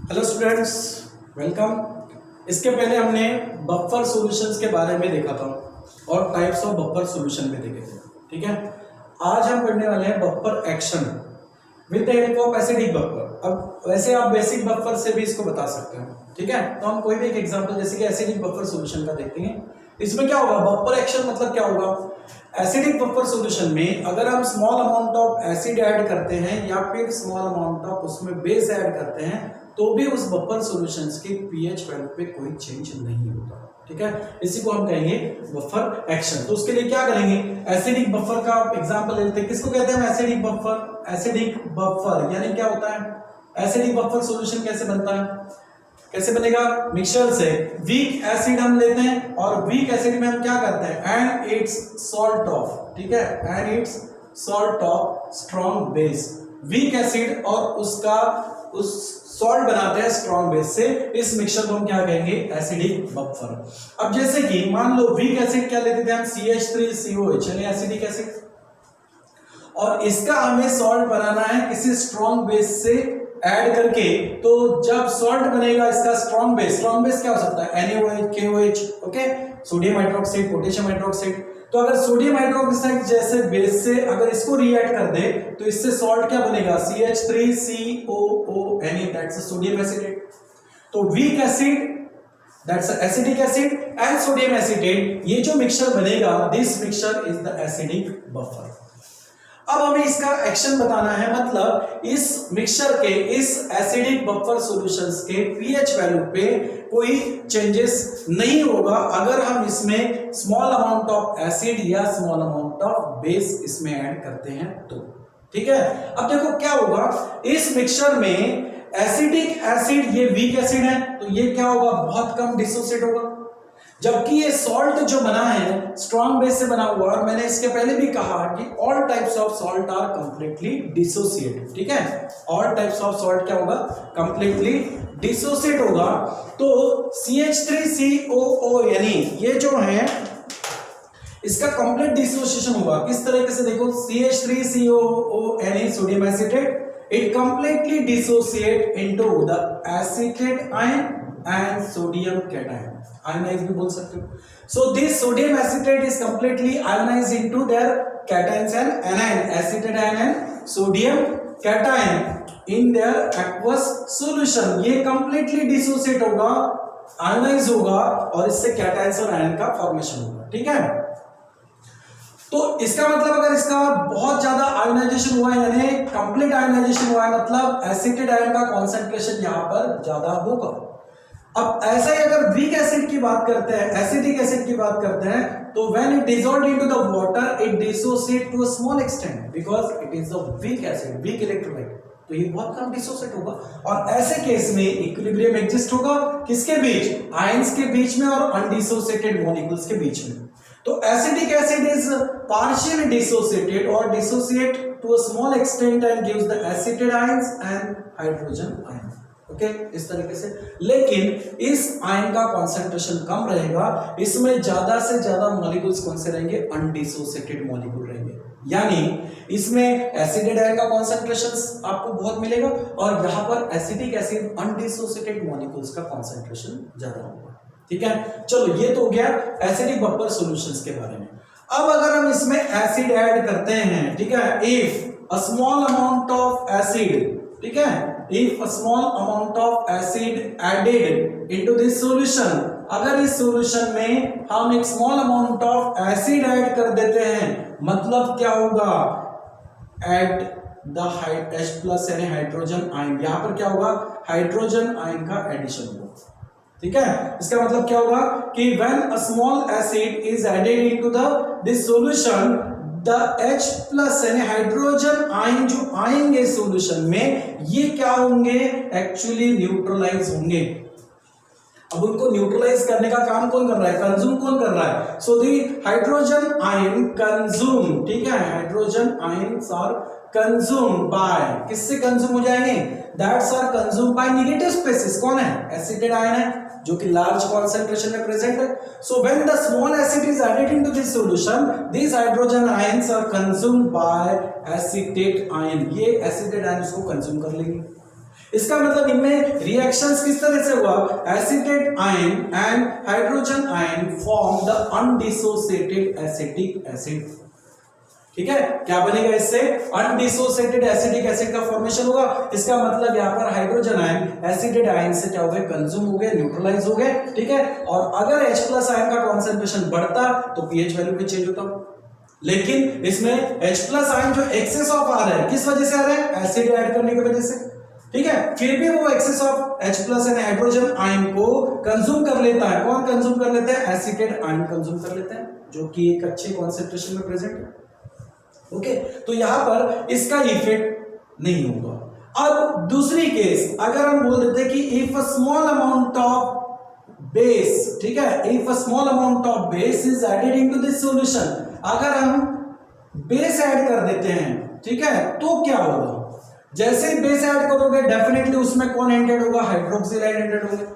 Hello students, welcome. इसके पहले हमने बफर सॉल्यूशंस के बारे में देखा था और टाइप्स ऑफ बफर सॉल्यूशन भी देखे थे। ठीक है, आज हम पढ़ने वाले हैं buffer action with the help of acidic buffer. अब वैसे आप बेसिक बफर से भी इसको बता सकते हैं। ठीक है, तो हम कोई भी एक एग्जांपल जैसे कि एसिडिक बफर सॉल्यूशन का देखते हैं। इसमें क्या होगा, बफर एक्शन मतलब क्या होगा, एसिडिक बफर सॉल्यूशन में अगर हम small amount of acid add करते हैं या फिर स्मॉल अमाउंट ऑफ उसमें बेस ऐड करते हैं तो भी उस बफर सॉल्यूशंस के पीएच वैल्यू पे कोई चेंज नहीं होता। ठीक है, इसी को हम कहेंगे बफर एक्शन। तो उसके लिए क्या करेंगे, एसिडिक बफर का एग्जांपल लेते हैं। किसको कहते हैं एसिडिक बफर? एसिडिक बफर यानी क्या होता है, एसिडिक बफर सॉल्यूशन कैसे बनता है, कैसे बनेगा, मिक्सचर से वीक एसिड हम लेते हैं और वीक एसिड में हम क्या करते हैं, एंड इट्स सॉल्ट ऑफ, ठीक है, and it's salt of strong base. Weak acid और उसका उस सॉल्ट बनाते हैं स्ट्रॉन्ग बेस से। इस मिक्सचर को हम क्या कहेंगे, एसिडिक बफर। अब जैसे कि मान लो वीक एसिड क्या लेते थे हम, CH3COH यानी एसिडिक एसिड, और इसका हमें सॉल्ट बनाना है किसी स्ट्रॉन्ग बेस से ऐड करके। तो जब सॉल्ट बनेगा इसका स्ट्रॉन्ग बेस क्या हो सकता है, NaOH, KOH, okay, sodium hydroxide, potassium hydroxide. तो अगर सोडियम हाइड्रोक्साइड जैसे बेस से अगर इसको रिएक्ट कर दे तो इससे सॉल्ट क्या बनेगा, CH3COONE, दैट्स सोडियम एसिटेट। तो weak acid that's acidic acid and sodium acetate, ये जो मिक्सचर बनेगा, this mixture is the acidic buffer. अब हमें इसका एक्शन बताना है, मतलब इस मिक्सचर के, इस एसिडिक बफर सॉल्यूशंस के पीएच वैल्यू पे कोई चेंजेस नहीं होगा अगर हम इसमें स्मॉल अमाउंट ऑफ एसिड या स्मॉल अमाउंट ऑफ बेस इसमें ऐड करते हैं तो। ठीक है, अब देखो क्या होगा, इस मिक्सचर में एसिडिक एसिड, ये वीक एसिड है तो ये क्या होगा, बहुत कम डिसोसिएट होगा, जबकि ये सॉल्ट जो बना है स्ट्रॉन्ग बेस से बना हुआ। और मैंने इसके पहले भी कहा कि all types of salt are completely dissociate. ठीक है, ऑल टाइप्स ऑफ सॉल्ट क्या होगा, कंप्लीटली डिसोसिएट होगा। तो CH3COO यानी ये जो है इसका कंप्लीट डिसोसिएशन होगा। किस तरीके से देखो, CH3COO यानी sodium acetate, it completely dissociate into the acetate ion and sodium cation, ionize भी बोल सकते हो। So this sodium acetate is completely ionized into their cations and anion, acetate ion and sodium cation in their aqueous solution। ये completely dissociate होगा, ionize होगा और इससे cations और ion का फॉर्मेशन होगा। ठीक है, तो इसका मतलब अगर इसका बहुत ज्यादा आयोनाइजेशन हुआ है यानी कंप्लीट आयोनाइजेशन हुआ है, मतलब एसिटेट आयन का कॉन्सेंट्रेशन यहां पर ज्यादा होगा। अब ऐसा ही अगर वीक एसिड की बात करते हैं, एसिडिक एसिड की बात करते हैं, तो when it dissolve into the water it dissociate to a small extent because it is a weak acid, weak electrolyte, तो ये बहुत कम डिसोसिएट होगा। और ऐसे केस में इक्विलिब्रियम एग्जिस्ट होगा किसके बीच, आयंस के बीच में और अनडिसोसिएटेड मॉलिक्यूल्स के बीच में। तो acidic acid is partially dissociated or dissociate to a small extent and gives the acetate ions and hydrogen ion। Okay, इस तरीके से। लेकिन इस आयन का कॉन्सेंट्रेशन कम रहेगा, इसमें ज्यादा से ज्यादा मॉलिक्यूल्स कौन से रहेंगे, अनडिसोसिएटेड मॉलिक्यूल रहेंगे। यानी इसमें एसिडेट आयन का कॉन्सेंट्रेशन आपको बहुत मिलेगा और यहां पर एसिडिक एसिड अनडिसोसिएटेड मॉलिक्यूल्स का कॉन्सेंट्रेशन ज्यादा होगा। ठीक है, चलो ये तो हो गया एसिडिक बफर सॉल्यूशंस के बारे में। अब अगर हम इसमें एसिड ऐड करते हैं, ठीक है, if a small amount of acid, ठीक है, if a small amount of acid added into this solution, अगर इस सॉल्यूशन में हम एक small amount of acid add कर देते हैं, मतलब क्या होगा, एट द H+ यानी हाइड्रोजन आयन, यहां पर क्या होगा, हाइड्रोजन आयन का एडिशन होगा। ठीक है, इसका मतलब क्या होगा कि when a small acid is added into this solution, the H+ यानी हाइड्रोजन आयन जो आएंगे सॉल्यूशन में, ये क्या होंगे, एक्चुअली न्यूट्रलाइज होंगे। अब उनको न्यूट्रलाइज करने का काम कौन कर रहा है, कंज्यूम कौन कर रहा है, so the hydrogen ion consume. ठीक है, hydrogen ions are consume by, किससे कंज्यूम हो जाएंगे, that's are consume by negative species. कौन है, एसिटेट आयन है जो कि लार्ज कॉन्सेंट्रेशन में प्रेजेंट है। So when the small acid is added into this solution, this hydrogen ions are consumed by acetate ion, ये एसिटेट आयन इसको consume कर लेंगे। इसका मतलब इनमें रिएक्शंस किस तरह से हुआ, acetate ion and hydrogen ion form the undissociated acetic acid. ठीक है, क्या बनेगा इससे, अनडिसोसिएटेड एसिडिक एसिड का फॉर्मेशन होगा। इसका मतलब यहाँ पर हाइड्रोजन आयन एसिडेट आयन से क्या हो गए, कंज्यूम हो गए, न्यूट्रलाइज हो गए। ठीक है, और अगर H+ आयन का कॉन्सेंट्रेशन बढ़ता तो पीएच वैल्यू भी चेंज होता। लेकिन इसमें H+ आयन जो एक्सेस ऑफ आ रहा है, किस वजह से आ रहा है, एसिड ऐड करने की वजह से। ठीक है, फिर भी वो excess of H+ and hydrogen ion को कंज्यूम कर लेता है। कौन कंज्यूम कर लेते हैं, एसिटेट आयन कंज्यूम कर लेते हैं, जो कि एक अच्छे कॉन्सेंट्रेशन में प्रेजेंट है। ओके, तो यहां पर इसका इफेक्ट नहीं होगा। अब दूसरी केस, अगर हम बोल देते कि if a small amount of base, ठीक है, if a small amount of base is added into this solution, अगर हम बेस ऐड कर देते हैं, ठीक है, तो क्या होगा, जैसे ही बेस ऐड करोगे डेफिनेटली उसमें कौन एंडेड होगा, हाइड्रोक्सिल आयन एंडेड होगा।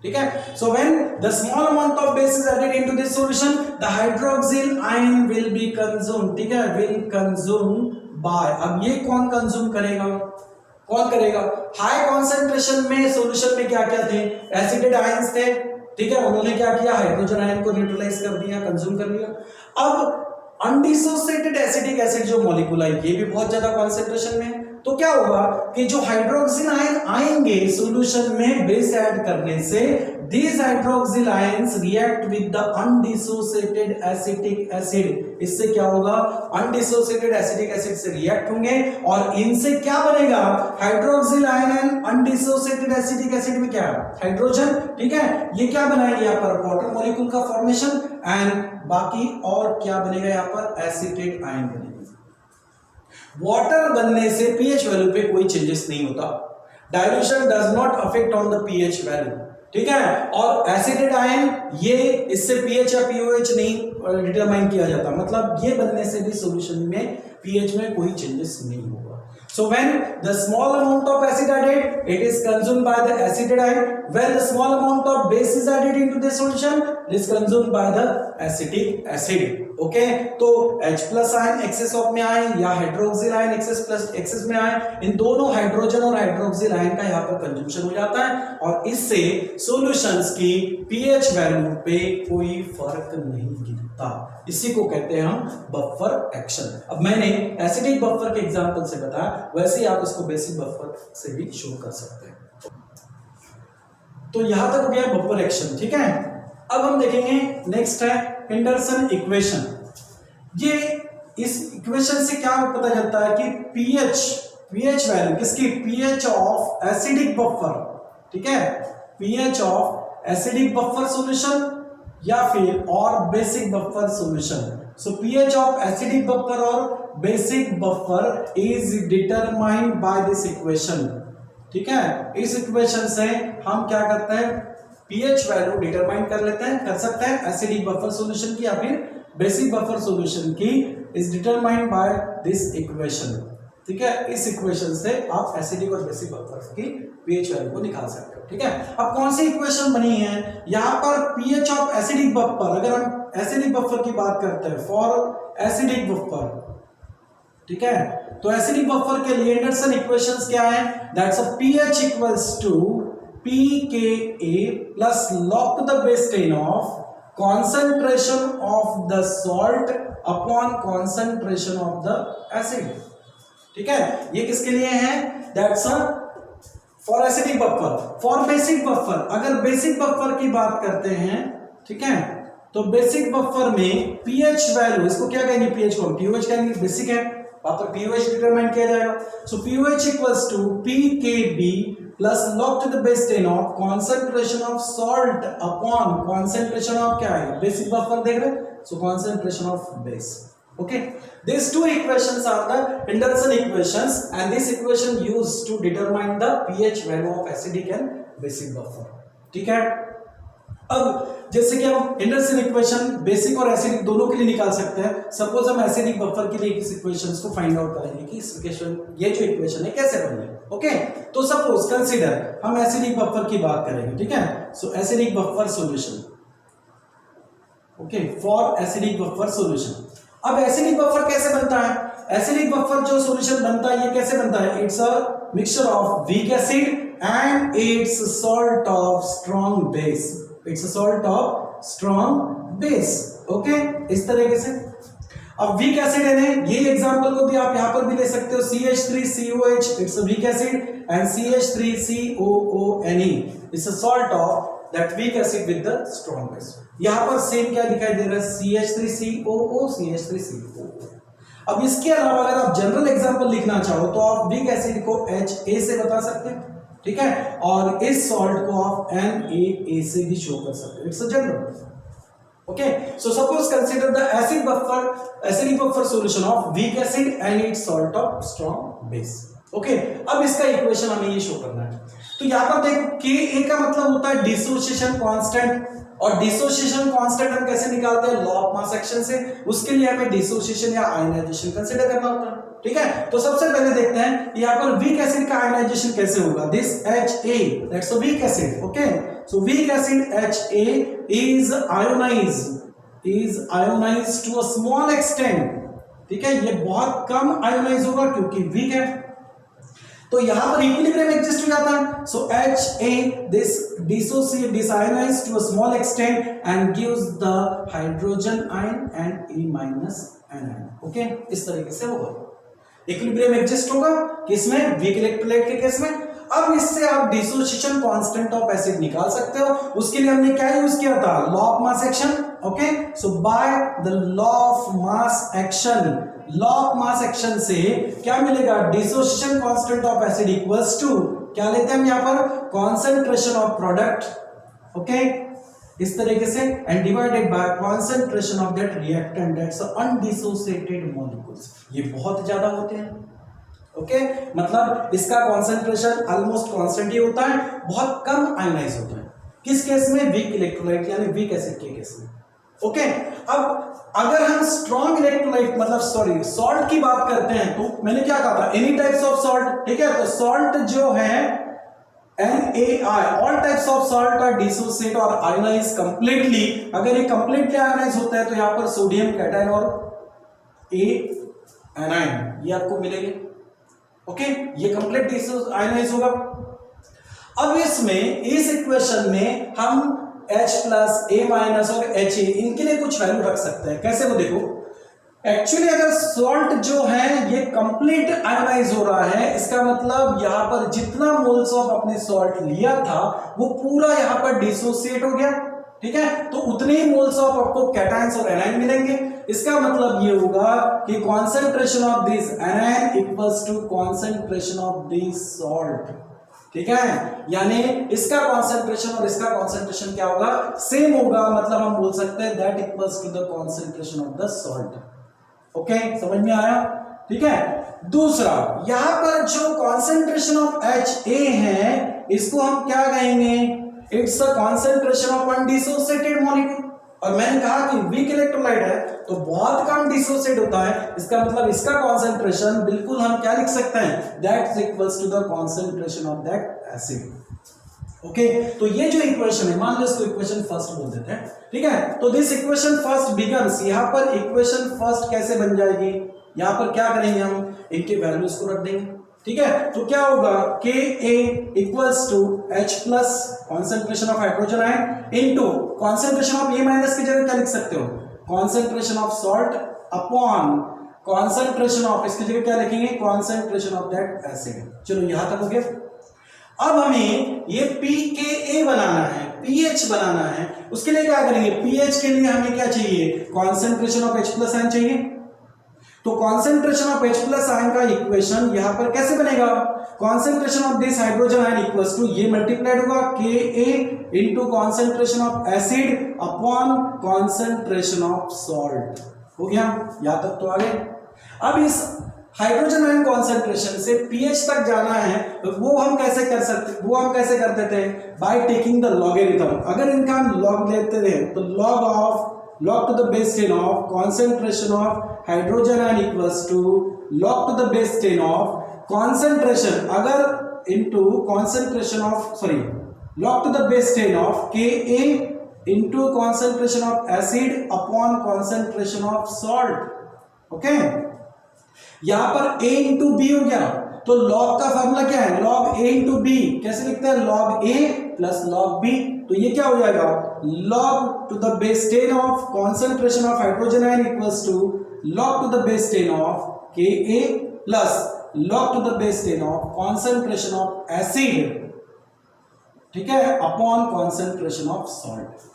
ठीक है, so when the small amount of base is added into this solution, the hydroxyl ion will be consumed, ठीक है, will consume by, अब ये कौन कंज्यूम करेगा, कौन करेगा, हाई कॉन्सेंट्रेशन में सॉल्यूशन में क्या क्या थे, एसिडेट आयंस थे। ठीक है, उन्होंने क्या किया, हाइड्रोजन आयन को न्यूट्रलाइज कर दिया, कंज्यूम कर लिया। अब अनडिसोसिएटेड एसिटिक एसिड जो मॉलिक्यूल है ये भी बहुत ज्यादा कॉन्सेंट्रेशन में है, तो क्या होगा कि जो हाइड्रोक्सिल आयन आएंगे सॉल्यूशन में बेस ऐड करने से, these hydroxyl ions react with the undissociated acetic acid, इससे क्या होगा, अनडिसोसिएटेड एसिटिक एसिड से रिएक्ट होंगे और इनसे क्या बनेगा, hydroxyl ion and undissociated acetic acid में क्या है, हाइड्रोजन। ठीक है, ये क्या बनाएंगे यहाँ पर, वाटर मॉलिक्यूल का फॉर्मेशन, एंड बाकी और क्या बनेगा यहाँ पर, एसिटेट आयन बनेगा। वाटर बनने से पीएच वैल्यू पे कोई चेंजेस नहीं होता, dilution does not affect on the pH value. ठीक है, और एसिडेट आयन ये इससे पीएच या पीओएच नहीं डिटरमाइन किया जाता, मतलब ये बनने से भी सॉल्यूशन में पीएच में कोई चेंजेस नहीं होगा। So when the small amount of acid added, it is consumed by the acetate ion. When the small amount of base is added into the solution, it is consumed by the acetic acid. Okay, तो H+ ion access of में आए या hydroxyl ion access में आए, इन दोनों hydrogen और hydroxyl ion का यहाँ पर कंजम्पशन हो जाता है और इससे सॉल्यूशंस की पीएच वैल्यू पे कोई फर्क नहीं गिरता। इसी को कहते हैं हम बफर एक्शन। अब मैंने एसिडिक बफर के एग्जांपल से बताया, वैसे ही आप इसको बेसिक बफर से भी शो कर सकते हैं। तो यहां तक हो गया बफर एक्शन। ठीक है, अब हम देखेंगे नेक्स्ट है एंडरसन इक्वेशन। ये इस इक्वेशन से क्या पता चलता है कि पीएच वैल्यू किसकी, पीएच ऑफ एसिडिक बफर, ठीक है, pH of acidic buffer solution या फिर और basic buffer solution. So pH of acidic buffer और basic buffer is determined by this equation. ठीक है, इस इक्वेशन से हम क्या करते हैं, पीएच वैल्यू डिटरमाइन कर लेते हैं, कर सकते हैं एसिडिक बफर सॉल्यूशन की या फिर बेसिक बफर सॉल्यूशन की, is determined by this equation. ठीक है, इस इक्वेशन से आप एसिडिक और बेसिक बफर की पीएच वैल्यू को निकाल सकते हो। ठीक है, अब कौन सी इक्वेशन बनी है यहाँ पर, पीएच ऑफ एसिडिक बफर, अगर हम एसिडिक बफर की बात करते हैं फॉर एसिडिक बफर, ठीक है, तो एसिडिक बफर के लिए एंडरसन इक्वेशंस क्या है, that's a pH equals to pKa plus log to the base 10 of concentration of the salt upon concentration of the acid। ठीक है, ये किसके लिए है, that's a for acidic buffer. For basic buffer, अगर basic buffer की बात करते हैं, ठीक है, तो बेसिक बफर में पीएच वैल्यू, इसको क्या कहेंगे, पीएच को पीओएच कहेंगे, बेसिक है, वहां पर पीओएच डिटरमाइन किया जाएगा। So POH equals to PKB plus log to the base 10 of concentration of salt upon concentration of क्या है, बेसिक बफर देख रहे, so concentration of base। Okay, these two equations are the Henderson equations and this equation used to determine the pH value of acidic and basic buffer। ठीक है, अब जैसे कि हम हेंडरसन इक्वेशन बेसिक और acidic दोनों के लिए निकाल सकते हैं, सपोज हम एसिडिक बफर के लिए इस इक्वेशंस को फाइंड आउट करेंगे कि इस इक्वेशन, ये जो इक्वेशन है कैसे बनी है। ओके, तो सपोज कंसीडर हम एसिडिक बफर की बात करेंगे। ठीक है, so acidic buffer solution, okay, for acidic buffer solution. अब एसिडिक बफर कैसे बनता है, एसिडिक बफर जो सॉल्यूशन बनता है ये कैसे बनता है, it's a mixture of weak acid and its salt of strong base. It's a salt of strong base. Okay, इस तरीके से। अब वीक एसिड है, ये एग्जांपल को भी आप यहां पर भी ले सकते हो, CH3COH, it's a weak acid, and CH3COONE, it's a salt of that weak acid with the strong base. यहां पर सेम क्या दिखाई दे रहा है, CH3COO, CH3COO। अब इसके अलावा अगर आप जनरल एग्जांपल लिखना चाहो तो आप वीक एसिड को HA से बता सकते हैं, ठीक है, और इस सॉल्ट को आप NaA से भी शो कर सकते हो। It's a general. Okay, so suppose consider the acidic buffer solution of weak acid and its salt of strong base. Okay, अब इसका इक्वेशन हमें ये शो करना है। तो यहाँ पर देखो Ka का मतलब होता है डिसोसिएशन कांस्टेंट, और डिसोसिएशन कांस्टेंट हम कैसे निकालते हैं, लॉ ऑफ मास एक्शन से। उसके लिए हमें डिसोसिएशन या आयनाइजेशन कंसीडर करना होता है, ठीक है। तो सबसे पहले देखते हैं यहाँ पर वीक एसिड का आयनाइजेशन कैसे होगा। This HA, that's a weak acid. Okay, so weak acid HA is ionized to a small extent, ठीक है, ये बहुत कम आयोनाइज होगा क्योंकि वीक है। तो यहां पर इक्विलिब्रियम एग्जिस्ट हो जाता है। सो HA this disionize to a small extent and gives the hydrogen ion and E minus anion। Okay, इस तरीके से होगा, इक्विलिब्रियम एग्जिस्ट होगा किसमें, वीक इलेक्ट्रोलाइट के केस में। अब इससे आप डिसोसिएशन कांस्टेंट ऑफ एसिड निकाल सकते हो। उसके लिए हमने क्या यूज किया था, law of mass action. Okay, so by the law of mass action, law of mass action से क्या मिलेगा, dissociation constant of acid equals to क्या लेते हैं हम यहाँ पर, कॉन्सेंट्रेशन ऑफ प्रोडक्ट। ओके, इस तरीके से, and divided by concentration of that reactant, that's undissociated molecules. ये बहुत ज्यादा होते हैं। ओके, मतलब इसका कॉन्सेंट्रेशन ऑलमोस्ट कांस्टेंट ही होता है, बहुत कम आयनाइज होता है। किस केस में, वीक इलेक्ट्रोलाइट यानी वीक एसिड के केस में। ओके, अब अगर हम स्ट्रॉन्ग इलेक्ट्रोलाइट मतलब सॉरी सॉल्ट की बात करते हैं तो मैंने क्या कहा था, एनी टाइप्स ऑफ सॉल्ट, ठीक है। तो सॉल्ट जो है NaI, all types of salt are dissociate और आयनाइज कंप्लीटली। अगर ये कंप्लीटली आयनाइज होता है तो यहां पर सोडियम कैटायन और A एनायन ये आपको मिलेंगे। ओके, ये कंप्लीट आयनाइज होगा। अब इसमें इस इक्वेशन में हम H प्लस A माइनस और HA इनके लिए कुछ वैल्यू रख सकते हैं। कैसे, वो देखो, एक्चुअली अगर सॉल्ट जो है ये कंप्लीट आयनाइज हो रहा है, इसका मतलब यहां पर जितना मोल्स ऑफ अपने सॉल्ट लिया था वो पूरा यहां पर डिसोसिएट हो गया, ठीक है। तो उतने ही मोल्स ऑफ आपको कैटायंस और एनायन मिलेंगे। इसका मतलब ये होगा कि concentration of this anion equals to concentration of this salt, ठीक है। यानी इसका कॉन्सेंट्रेशन और इसका कॉन्सेंट्रेशन क्या होगा, सेम होगा। मतलब हम बोल सकते हैं that equals to the concentration of the salt. Okay, समझ में आया, ठीक है। दूसरा, यहां पर जो कॉन्सेंट्रेशन ऑफ HA है इसको हम क्या कहेंगे, it's a concentration of undissociated molecule. और मैंने कहा कि वीक इलेक्ट्रोलाइट है तो बहुत कम डिसोसिएट होता है, इसका मतलब इसका कॉन्सेंट्रेशन बिल्कुल हम क्या लिख सकते हैं, that is equals to the concentration of that acid. Okay, तो ये जो इक्वेशन है, मान लो इसको इक्वेशन फर्स्ट बोल देते हैं, ठीक है। तो दिस इक्वेशन फर्स्ट बिकम्स, यहां पर इक्वेशन फर्स्ट कैसे बन जाएगी, यहां पर क्या करेंगे हम, इनके वैल्यूज को रख देंगे, ठीक है। तो क्या होगा, Ka equals to H plus concentration of hydrogen ion into concentration of A minus की जगह क्या लिख सकते हो, concentration of salt upon concentration of, इसकी जगह क्या लिखेंगे, कॉन्सेंट्रेशन ऑफ दैट एसिड। चलो यहां तक हो गया। अब हमें ये pKa बनाना है, pH बनाना है। उसके लिए क्या करेंगे, pH के लिए हमें क्या चाहिए, concentration of H plus ion चाहिए। तो concentration of H plus ion का इक्वेशन यहां पर कैसे बनेगा, concentration of this hydrogen ion equals to, ये मल्टीप्लाइड होगा Ka into concentration of acid upon concentration of salt. हो गया, यहां तक तो आ गए। अब इस हाइड्रोजन आयन कॉन्सेंट्रेशन से pH तक जाना है, तो वो हम कैसे कर सकते, वो हम कैसे करते थे, बाय टेकिंग द लॉगरिथम। अगर इनका हम लॉग लेते थे तो log to the base 10 of concentration of hydrogen ion equals to log to the base 10 of concentration, अगर into concentration of log to the base 10 of Ka into concentration of acid upon concentration of salt। Okay, यहां पर A into B हो गया, तो log का formula क्या है, log a into B, कैसे लिखते हैं, log a plus log b, तो ये क्या हो जाएगा, log to the base 10 of concentration of hydrogen ion equals to log to the base 10 of Ka plus log to the base 10 of concentration of acid, ठीक है, upon concentration of salt.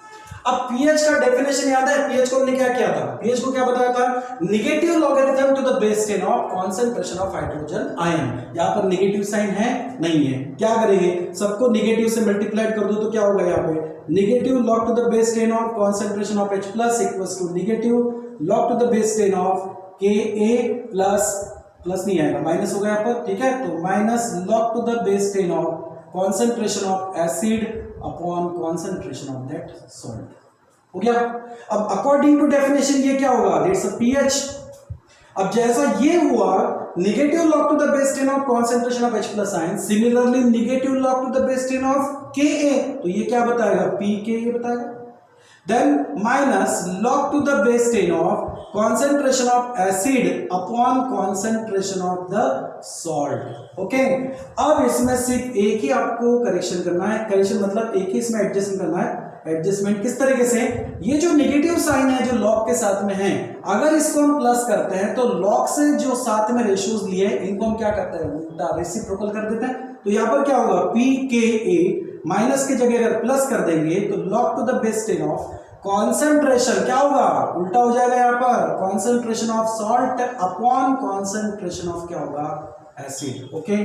अब pH का definition याद है, pH को हमने क्या किया था, पीएच को क्या बताया था, negative logarithm to the base 10 of concentration of hydrogen ion. यहां पर नेगेटिव साइन है नहीं है, क्या करेंगे, सबको नेगेटिव से मल्टीप्लाई कर दो तो क्या होगा, यहाँ पे negative log to the base 10 of concentration of H plus equals to negative log to the base 10 of Ka plus, plus नहीं आएगा, माइनस होगा यहाँ पर, ठीक है, तो माइनस log to the base 10 of concentration of acid upon concentration of that salt, हो गया। अब according to definition ये क्या होगा, it's a pH। अब जैसा ये हुआ negative log to the base 10 of concentration of H plus ion, similarly negative log to the base 10 of Ka, तो ये क्या बताएगा, pK ये बताएगा, then minus log to the base 10 of concentration of acid upon concentration of the salt। Okay, अब इसमें सिर्फ एक ही आपको करेक्शन करना है, करेक्शन मतलब एक ही इसमें एडजस्टमेंट करना है। एडजस्टमेंट किस तरीके से, ये जो नेगेटिव साइन है जो लॉग के साथ में है, अगर इसको हम प्लस करते हैं तो लॉग से जो साथ में रेशियोज लिए इनको हम क्या करते हैं, उल्टा रेसिप्रोकल कर देते हैं। तो यहाँ पर क्या होगा, pKa माइनस की जगह अगर प्लस कर देंगे तो log to the base 10 of concentration क्या होगा, उल्टा हो जाएगा, यहाँ पर concentration of salt upon concentration of क्या होगा, एसिड। ओके,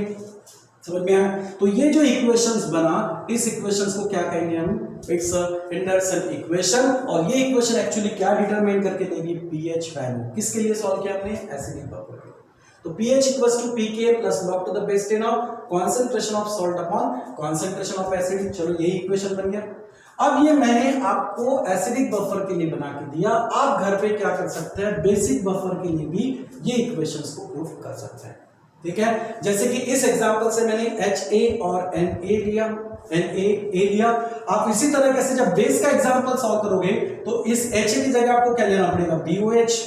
समझ में आया। तो ये जो इक्वेशंस बना, इस इक्वेशंस को क्या कहेंगे हम, इट्स एंडरसन इक्वेशन। और ये इक्वेशन एक्चुअली क्या डिटरमाइन करके देगी, पीएच वैल्यू। किसके लिए सॉल्व किया हमने, एसिडिक बफर के। तो pH equals to pK plus log to the base 10 of concentration of salt upon concentration of acid. चलो यही इक्वेशन बन गया। अब ये मैंने आपको एसिडिक बफर के लिए बना के दिया, आप घर पे क्या कर सकते हैं, बेसिक बफर के लिए भी ये इक्वेशंस को प्रूफ कर सकते हैं, ठीक है। जैसे कि इस एग्जांपल से मैंने HA और Na लिया, आप इसी तरीके से जब बेस का एग्जांपल सॉल्व करोगे तो इस HA की जगह आपको क्या लेना पड़ेगा, BOH,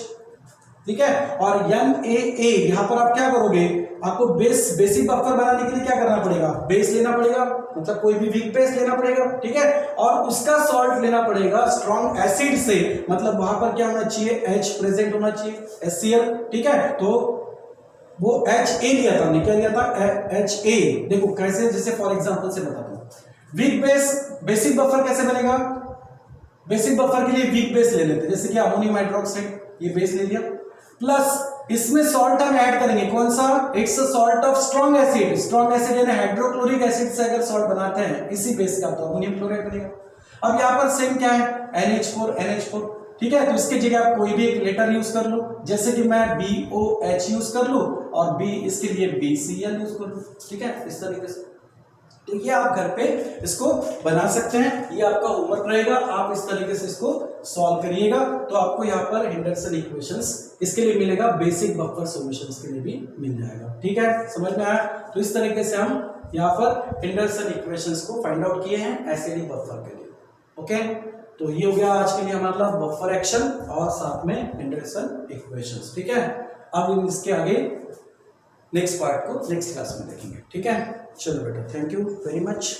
ठीक है। और NaA यहां पर आप क्या करोगे, आपको बेसिक बफर बनाने के लिए क्या करना पड़ेगा, बेस लेना पड़ेगा, मतलब कोई भी वीक बेस लेना पड़ेगा, ठीक है। और उसका सॉल्ट लेना पड़ेगा स्ट्रॉन्ग एसिड से, मतलब वहां पर क्या होना चाहिए, H प्रेजेंट होना चाहिए, HCl, ठीक है। तो वो HA लिया था, हमने क्या लिया था, HA। देखो कैसे, जैसे फॉर एग्जांपल से बताता हूं, वीक बेस, बेसिक बफर कैसे बनेगा, बेसिक बफर के लिए वीक बेस ले लेते, जैसे कि अमोनियम हाइड्रोक्साइड, ये बेस ले लिया, प्लस इसमें सॉल्ट हम ऐड करेंगे, कौन सा, it's a salt of strong acid. Strong acid यानी हाइड्रोक्लोरिक एसिड से अगर सॉल्ट बनाते हैं इसी बेस का, तो अमोनियम क्लोराइड बनेगा। अब यहाँ पर सेम क्या है, NH4, ठीक है। तो इसकी जगह आप कोई भी एक लेटर यूज कर लो, जैसे कि मैं BOH यूज कर लूं और B इसके लिए BCl यूज कर लूं, ठीक है, इस तरीके से। तो ये आप घर पे इसको बना सकते हैं, ये आपका होमवर्क रहेगा, आप इस तरीके से इसको सॉल्व करिएगा। तो आपको यहाँ पर हेंडरसन इक्वेशंस इसके लिए मिलेगा, बेसिक बफर सॉल्यूशंस के लिए भी मिल जाएगा, ठीक है, समझ में आया। तो इस तरीके से हम यहाँ पर हेंडरसन इक्वेशंस को फाइंड आउट किए हैं एसिडिक बफर के लिए। ओके, तो ये हो गया आज के लिए हमारा बफर एक्शन और साथ में हेंडरसन इक्वेशंस, ठीक है। अब इसके आगे नेक्स्ट पार्ट को नेक्स्ट क्लास में देखेंगे, ठीक है। चलो बेटा, थैंक यू वेरी मच।